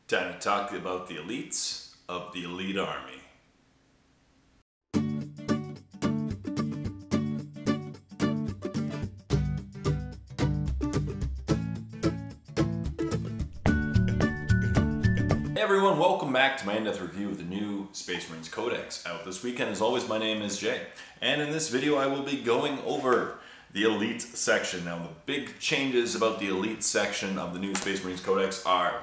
Time to talk about the elites of the elite army. Hey everyone, welcome back to my in-depth review of the new SPace Marine Codex out this weekend. As always, my name is Jay, and in this video I will be going over the elite section. Now, the big changes about the elite section of the new SPace Marine Codex are,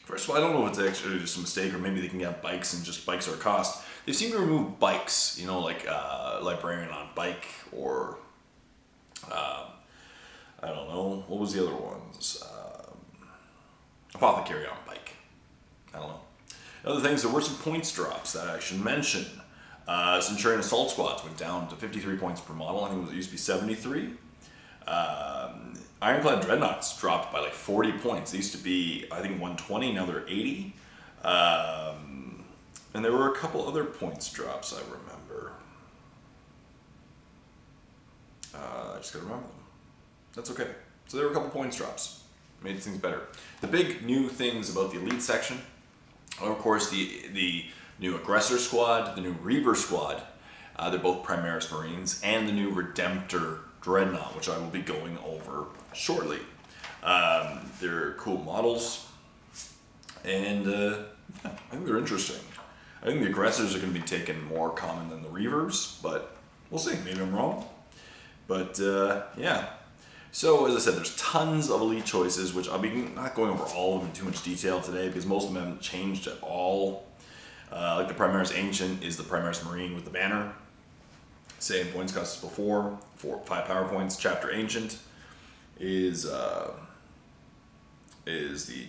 first of all, I don't know if it's actually just a mistake or maybe they can get bikes and just bikes are a cost. They seem to remove bikes, you know, like Librarian on bike or, I don't know, what was the other ones? Apothecary on bike. I don't know. Other things, there were some points drops that I should mention. Centurion Assault Squads went down to 53 points per model. I think it used to be 73. Ironclad Dreadnoughts dropped by like 40 points. They used to be, I think, 120. Now they're 80. And there were a couple other points drops I remember. I just gotta remember them. That's okay. So there were a couple points drops. Made things better. The big new things about the elite section are, of course, the new Aggressor squad, the new Reaver squad. They're both Primaris Marines, and the new Redemptor Dreadnought, which I will be going over shortly. They're cool models, and I think they're interesting. I think the Aggressors are going to be taken more common than the Reavers, but we'll see. Maybe I'm wrong. But yeah. So, as I said, there's tons of elite choices, which I'll be not going over all of them in too much detail today, because most of them haven't changed at all. Like the Primaris Ancient is the Primaris Marine with the banner. Same points cost as before, 5 power points. Chapter Ancient is the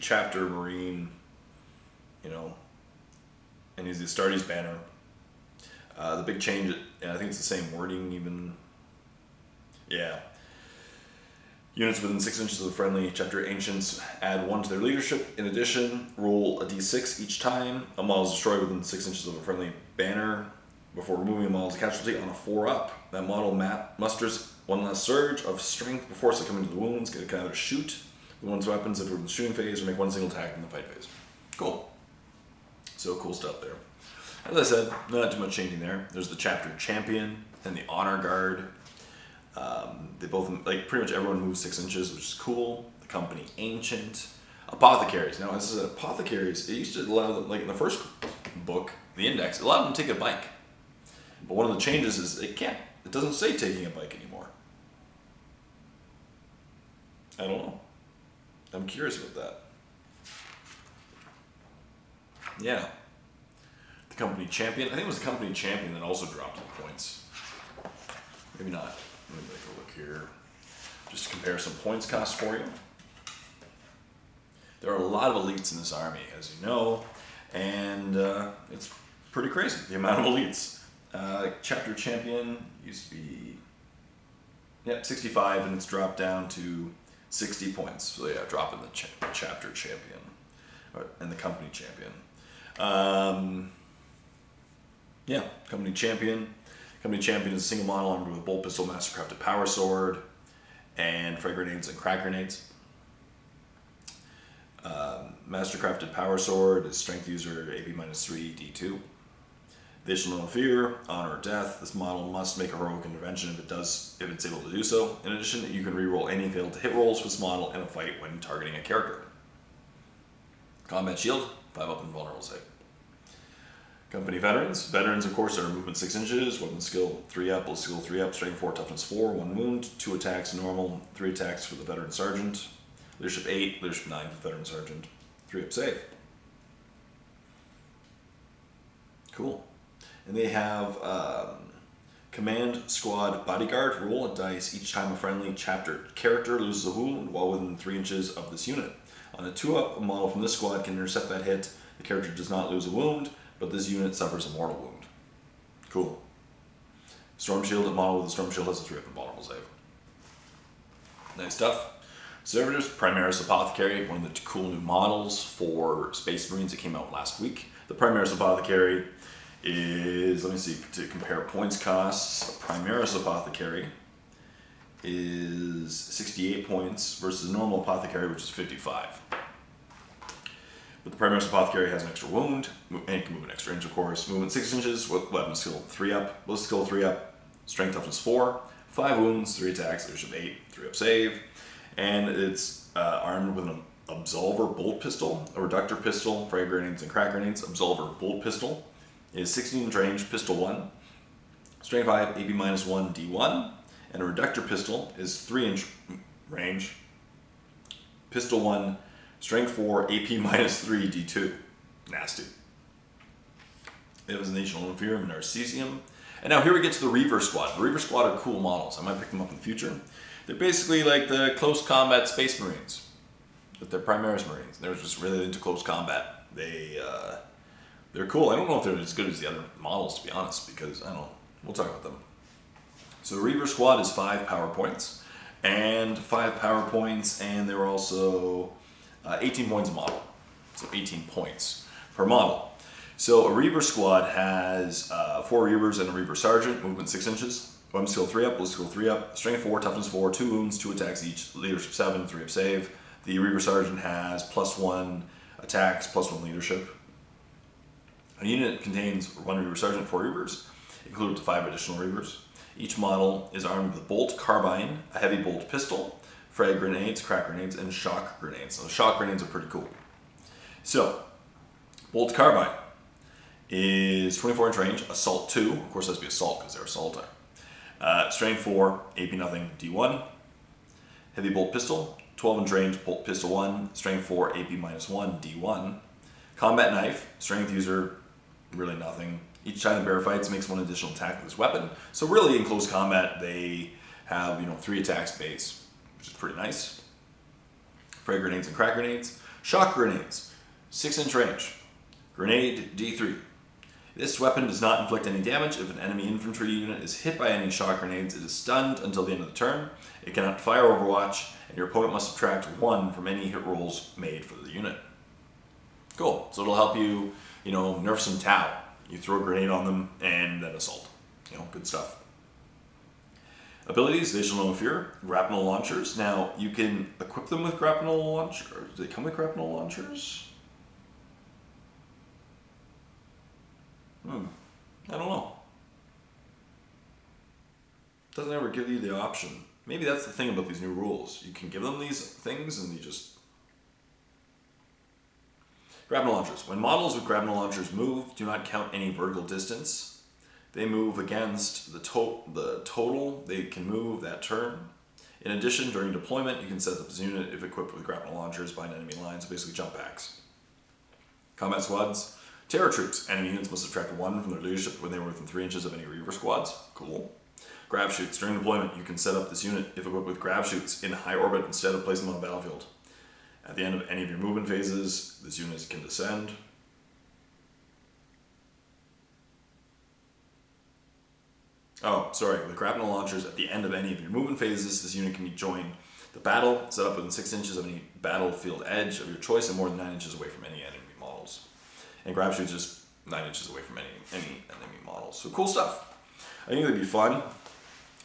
Chapter Marine, you know, and he's the Astartes banner. The big change, and I think it's the same wording even, yeah. Units within 6 inches of the friendly Chapter Ancients add 1 to their leadership. In addition, roll a d6 each time a model is destroyed within 6 inches of a friendly banner before removing a model's casualty on a 4-up. That model musters 1 less surge of strength before succumbing to the wounds. It can either shoot with one's weapons if we're in the shooting phase or make 1 single attack in the fight phase. Cool. So cool stuff there. As I said, not too much changing there. There's the Chapter Champion and the Honor Guard. They both, like, pretty much everyone moves 6 inches, which is cool. The Company Ancient. Apothecaries. Now, this is Apothecaries. It used to allow them, like in the first book, the Index, it allowed them to take a bike. But one of the changes is it can't. It doesn't say taking a bike anymore. I don't know. I'm curious about that. Yeah. The Company Champion. I think it was the Company Champion that also dropped the points. Maybe not. Let me take a look here. Just to compare some points costs for you. There are a lot of elites in this army, as you know, and it's pretty crazy, the amount of elites. Chapter Champion used to be, yep, 65, and it's dropped down to 60 points. So yeah, dropping the Chapter Champion, and the Company Champion. Yeah, Company Champion. Company Champion is a single model armed with a bolt pistol, mastercrafted power sword, and frag grenades and crack grenades. Mastercrafted power sword is strength user AP -3 D2. Additional no fear, honor or death. This model must make a heroic intervention if it's able to do so. In addition, you can reroll any failed to hit rolls for this model in a fight when targeting a character. Combat shield, 5-up and vulnerable save. Company Veterans. Veterans, of course, are movement 6 inches, weapon skill 3-up, will skill 3-up, strength 4, toughness 4, 1 wound, 2 attacks normal, 3 attacks for the Veteran Sergeant, leadership 8, leadership 9 for the Veteran Sergeant, 3-up save. Cool. And they have Command Squad Bodyguard. Roll a dice each time a friendly chapter character loses a wound while within 3 inches of this unit. On a 2-up, a model from this squad can intercept that hit. The character does not lose a wound, but this unit suffers a mortal wound. Cool. Storm Shield, a model with a Storm Shield has a 3-up and vulnerable save. Nice stuff. Servitors, Primaris Apothecary, one of the cool new models for Space Marines that came out last week. The Primaris Apothecary is, let me see, to compare points costs, Primaris Apothecary is 68 points versus normal Apothecary, which is 55. But the Primaris Apothecary has an extra wound, and can move an extra inch, of course. Movement 6 inches, weapon skill 3 up, ballistic skill 3 up, strength toughness 4, 5 wounds, 3 attacks, leadership 8, 3 up save. And it's armed with an Absolver bolt pistol, a Reductor pistol, frag grenades and crack grenades. Absolver bolt pistol is 16 inch range, pistol 1, strength 5, AP -1, D1. And a Reductor pistol is 3 inch range, pistol 1, strength 4, AP -3, D2. Nasty. It was National Inferior Narcisium. And now here we get to the Reaver Squad. The Reaver Squad are cool models. I might pick them up in the future. They're basically like the close combat Space Marines. But they're Primaris Marines. They're just really into close combat. They're cool. I don't know if they're as good as the other models, to be honest, because, I don't know. We'll talk about them. So the Reaver Squad is 5 power points. And 5 power points, and they're also 18 points a model. So 18 points per model. So a Reaver Squad has 4 Reavers and a Reaver Sergeant, movement 6 inches. Weapon skill 3 up, ballistic skill 3 up, strength 4, toughness 4, 2 wounds, 2 attacks each, leadership 7, 3 up save. The Reaver Sergeant has +1 attacks, +1 leadership. A unit contains 1 Reaver Sergeant, 4 Reavers, including up to 5 additional Reavers. Each model is armed with a bolt carbine, a heavy bolt pistol, frag grenades, crack grenades, and shock grenades. Now, the shock grenades are pretty cool. So, bolt carbine is 24 inch range, assault 2. Of course, it has to be assault because they're assaulting. Strength 4, AP nothing, D1. Heavy bolt pistol, 12 inch range, bolt pistol 1. Strength 4, AP -1, D1. Combat knife, strength user, really nothing. Each time the bear fights makes 1 additional attack with this weapon. So really in close combat they have 3 attacks base, which is pretty nice. Frag grenades and crack grenades. Shock grenades, 6 inch range. Grenade D3. This weapon does not inflict any damage. If an enemy infantry unit is hit by any shock grenades, it is stunned until the end of the turn. It cannot fire Overwatch, and your opponent must subtract 1 from any hit rolls made for the unit. Cool. So it'll help you, nerf some Tau. You throw a grenade on them and then assault. Good stuff. Abilities, they shall know fear. Grapnel launchers. Now, you can equip them with grapnel launchers. Do they come with grapnel launchers? I don't know. Doesn't ever give you the option. Maybe that's the thing about these new rules. You can give them these things and you just... Grapnel launchers. When models with grapnel launchers move, do not count any vertical distance. They move against the total they can move that turn. In addition, during deployment, you can set up this unit if equipped with grapnel launchers by an enemy line, so basically jump packs. Combat squads. Terror troops. Enemy units must subtract 1 from their leadership when they were within 3 inches of any Reaver squads. Cool. Grab shoots. During deployment, you can set up this unit if equipped with grab shoots in high orbit instead of placing them on the battlefield. At the end of any of your movement phases, this unit can descend. Oh, sorry. With grapnel launchers, at the end of any of your movement phases, this unit can join the battle, set up within 6 inches of any battlefield edge of your choice and more than 9 inches away from any enemy models. And grab shoots just 9 inches away from any enemy models. So cool stuff. I think they'd be fun.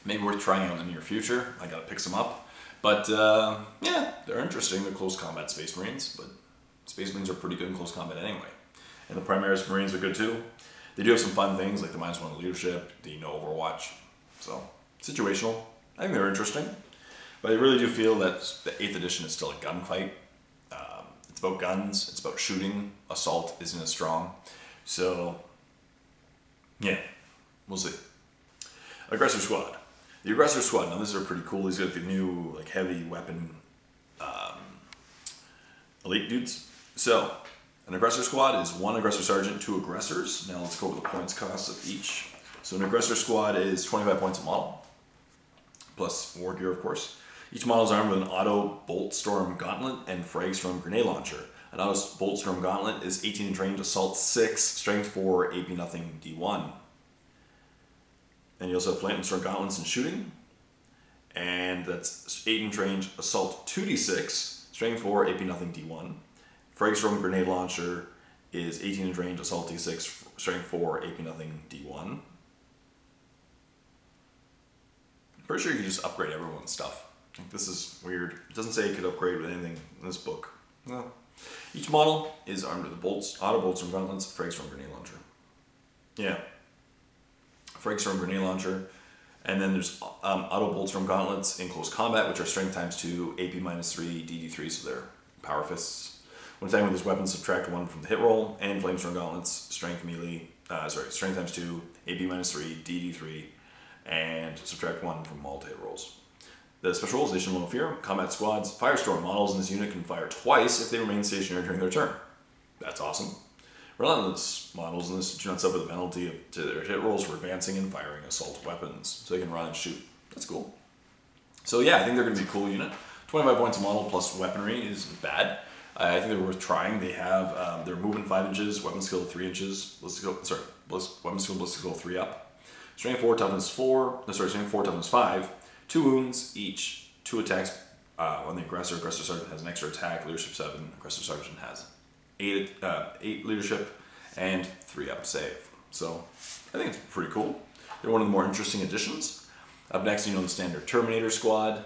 Maybe worth trying out in the near future. I gotta pick some up. But yeah, they're interesting. They're close combat Space Marines, but Space Marines are pretty good in close combat anyway. And the Primaris Marines are good too. They do have some fun things like the -1 leadership, the no Overwatch. So, situational. I think they're interesting. But I really do feel that the 8th edition is still a gunfight. It's about guns, it's about shooting. Assault isn't as strong. So, yeah, we'll see. Aggressor Squad. The Aggressor Squad, now these are pretty cool. He's got the new heavy weapon elite dudes. So, an Aggressor Squad is 1 Aggressor Sergeant, 2 Aggressors. Now let's go over the points cost of each. So an Aggressor Squad is 25 points a model, plus war gear of course. Each model is armed with an auto Bolt Storm Gauntlet and Frag Storm Grenade Launcher. An auto Bolt Storm Gauntlet is 18 inch range, assault 6, strength 4, AP nothing, D1. And you also have Flame Storm Gauntlets and shooting. And that's 8 inch range, assault 2d6, strength 4, AP nothing, D1. Frag Storm Grenade Launcher is 18 inch range, assault D6, strength 4, AP nothing, D1. I'm pretty sure you can just upgrade everyone's stuff. This is weird. It doesn't say you could upgrade with anything in this book. No. Each model is armed with auto bolts from gauntlets, Fragstorm grenade launcher. Yeah. Fragstorm grenade launcher. And then there's auto bolts from gauntlets in close combat, which are strength × 2, AP -3, DD3, so they're power fists. When attacking with this weapon, subtract 1 from the hit roll, and flamestorm gauntlets, strength × 2, AP -3, DD3, and subtract 1 from all hit rolls. The special rules, additional no fear, combat squads, firestorm models in this unit can fire twice if they remain stationary during their turn. That's awesome. Relentless models in this do not suffer the penalty to their hit rolls for advancing and firing assault weapons, so they can run and shoot. That's cool. So yeah, I think they're going to be a cool unit. 25 points a model plus weaponry isn't bad. I think they're worth trying. They have their movement 5 inches, weapon skill 3 inches, weapon skill ballistic skill 3 up, strength 4, toughness 5, 2 wounds each, 2 attacks on the aggressor. Aggressor sergeant has an extra attack, leadership 7. Aggressor sergeant has 8 leadership and 3 up save. So I think it's pretty cool. They're one of the more interesting additions. Up next, the standard Terminator squad.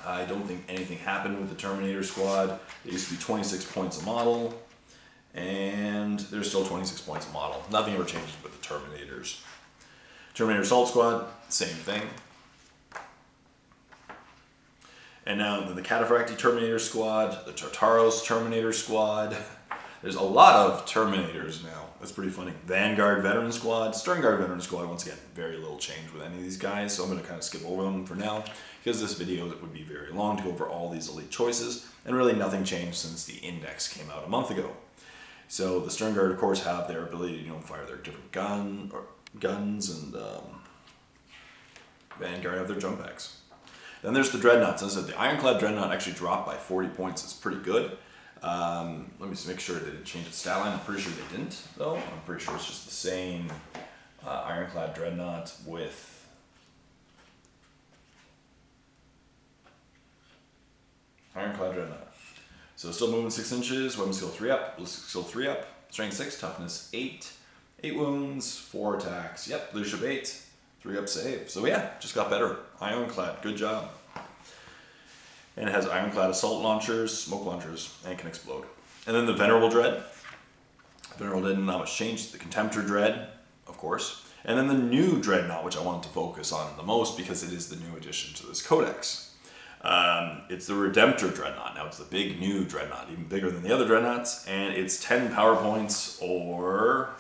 I don't think anything happened with the Terminator squad. It used to be 26 points a model, and there's still 26 points a model. Nothing ever changes with the Terminators. Terminator Assault Squad, same thing. And now the Cataphracti Terminator Squad, the Tartaros Terminator Squad. There's a lot of Terminators now. That's pretty funny. Vanguard Veteran Squad, Stern Guard Veteran Squad. Once again, very little change with any of these guys, so I'm going to kind of skip over them for now, because this video would be very long to go over all these elite choices, and really nothing changed since the Index came out a month ago. So the Stern Guard, of course, have their ability to fire their different guns, and Vanguard have their jump packs. Then there's the Dreadnoughts. As I said, the Ironclad Dreadnought actually dropped by 40 points. It's pretty good. Let me just make sure they didn't change its stat line. I'm pretty sure they didn't, though. I'm pretty sure it's just the same Ironclad Dreadnought with Ironclad Dreadnought. So still moving 6 inches, weapon skill 3 up, ballistic skill 3 up, strength 6, toughness 8, 8 wounds, 4 attacks. Yep, leadership 8, 3 up save. So yeah, just got better. Ironclad, good job. And it has Ironclad assault launchers, smoke launchers, and can explode. And then the Venerable Dread. Venerable Dread, not much change. The Redemptor Dread, of course. And then the new Dreadnought, which I wanted to focus on the most because it is the new addition to this codex. It's the Redemptor Dreadnought. Now it's the big new Dreadnought, even bigger than the other Dreadnoughts, and it's 10 power points, or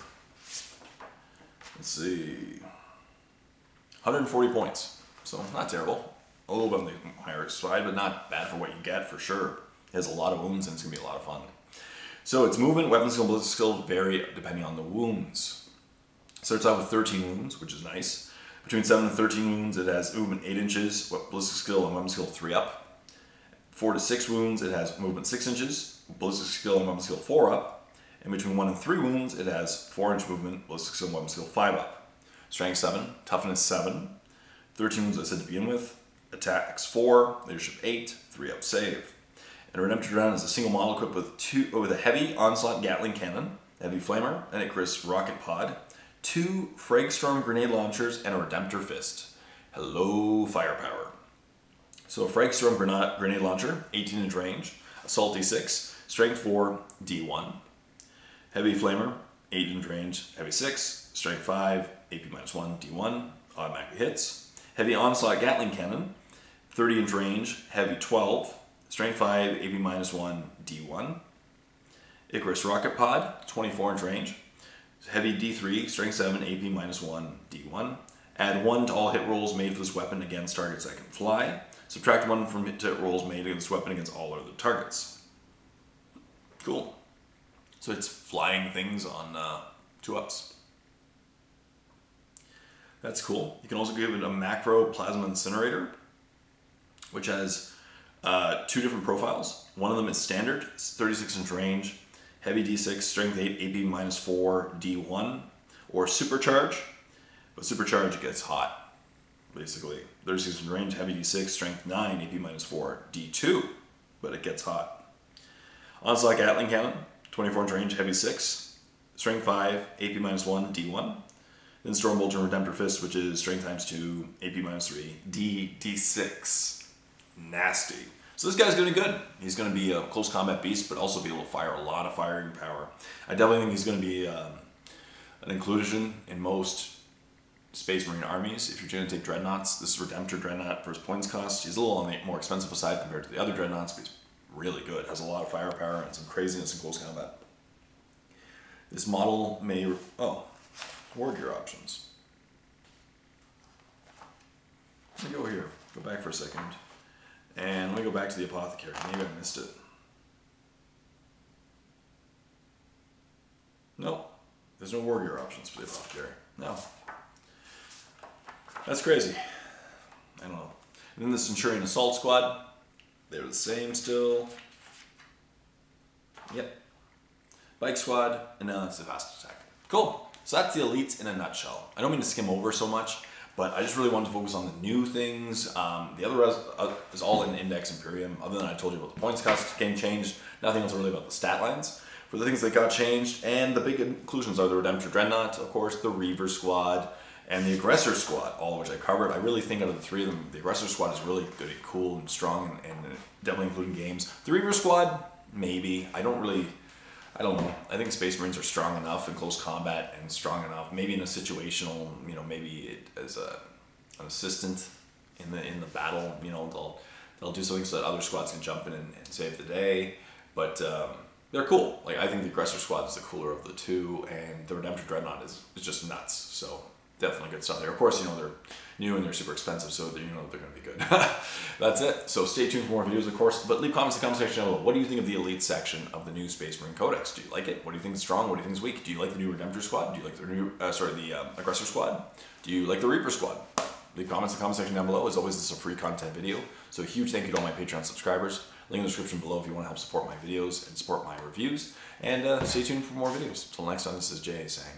let's see, 140 points. So not terrible. A little bit on the higher side, but not bad for what you get for sure. It has a lot of wounds and it's gonna be a lot of fun. So its movement, weapon skill, ballistic skill vary depending on the wounds. Starts out with 13 wounds, which is nice. Between 7 and 13 wounds, it has movement 8 inches, ballistic skill and weapon skill 3 up. 4 to 6 wounds, it has movement 6 inches, ballistic skill and weapon skill 4 up. And between 1 and 3 wounds, it has 4-inch movement, ballistic skill and weapon skill 5 up. Strength 7, toughness 7, 13 wounds I said to begin with, attacks 4, leadership 8, 3 up save. And Redemptor Dreadnought is a single model equipped with a heavy onslaught Gatling cannon, heavy flamer, an Aggressor rocket pod, 2 Fragstorm grenade launchers, and a Redemptor fist. Hello, firepower. So a Fragstorm grenade launcher, 18-inch range, assault D6, strength 4, D1. Heavy flamer, 8-inch range, heavy 6, strength 5, AP -1, D1, automatically hits. Heavy onslaught Gatling cannon, 30-inch range, heavy 12, strength 5, AP -1, D1. Aggressor rocket pod, 24-inch range, heavy D3, strength 7, AP -1, D1. Add 1 to all hit rolls made for this weapon against targets that can fly. Subtract 1 from hit rolls made against this weapon against all other targets. Cool. So it's flying things on 2-ups. That's cool. You can also give it a macro plasma incinerator, which has 2 different profiles. One of them is standard, it's 36-inch range, heavy D6, strength 8, AP -4, D1, or supercharge. But supercharge, it gets hot, basically. 36-inch range, heavy D6, strength 9, AP -4, D2, but it gets hot. Onslaught Gatling cannon, 24-inch range, heavy 6, strength 5, AP -1, D1. Then Stormbolt and Redemptor Fist, which is strength ×2, AP -3, D6. Nasty. So this guy's going to be good. He's going to be a close combat beast, but also be able to fire a lot of firing power. I definitely think he's going to be an inclusion in most Space Marine armies. If you're going to take Dreadnoughts, this is Redemptor Dreadnought for his points cost. He's a little on the more expensive side compared to the other Dreadnoughts, but he's really good. Has a lot of firepower and some craziness in close combat. This model may... Oh, war gear options. Let me go here. Go back for a second. And let me go back to the Apothecary. Maybe I missed it. Nope. There's no war gear options for the Apothecary. No. That's crazy. I don't know. And then the Centurion Assault Squad. They're the same still. Yep. Bike Squad. And now that's the Fast Attack. Cool. So that's the elites in a nutshell. I don't mean to skim over so much, but I just really wanted to focus on the new things. The other is all in Index Imperium. Other than I told you about the points cost game changed. Nothing else really about the stat lines. For the things that got changed, and the big inclusions are the Redemptor Dreadnought, of course, the Reaver Squad, and the Aggressor Squad, all of which I covered. I really think out of the three of them, the Aggressor Squad is really good and cool and strong and definitely including games. The Reaver Squad, maybe. I don't know. I think Space Marines are strong enough in close combat and strong enough, maybe in a situational, maybe as an assistant in the battle, they'll do something so that other squads can jump in and save the day. But they're cool. Like, I think the Aggressor Squad is the cooler of the two, and the Redemptor Dreadnought is just nuts. So definitely good stuff there. Of course, they're new and they're super expensive, so they're going to be good. That's it. So stay tuned for more videos, of course. But leave comments in the comment section below. What do you think of the Elite section of the new Space Marine Codex? Do you like it? What do you think is strong? What do you think is weak? Do you like the new Redemptor Squad? Do you like the new, the Aggressor Squad? Do you like the Reaper Squad? Leave comments in the comment section down below. As always, this is a free content video. So a huge thank you to all my Patreon subscribers. Link in the description below if you want to help support my videos and support my reviews. And stay tuned for more videos. Until next time, this is Jay saying,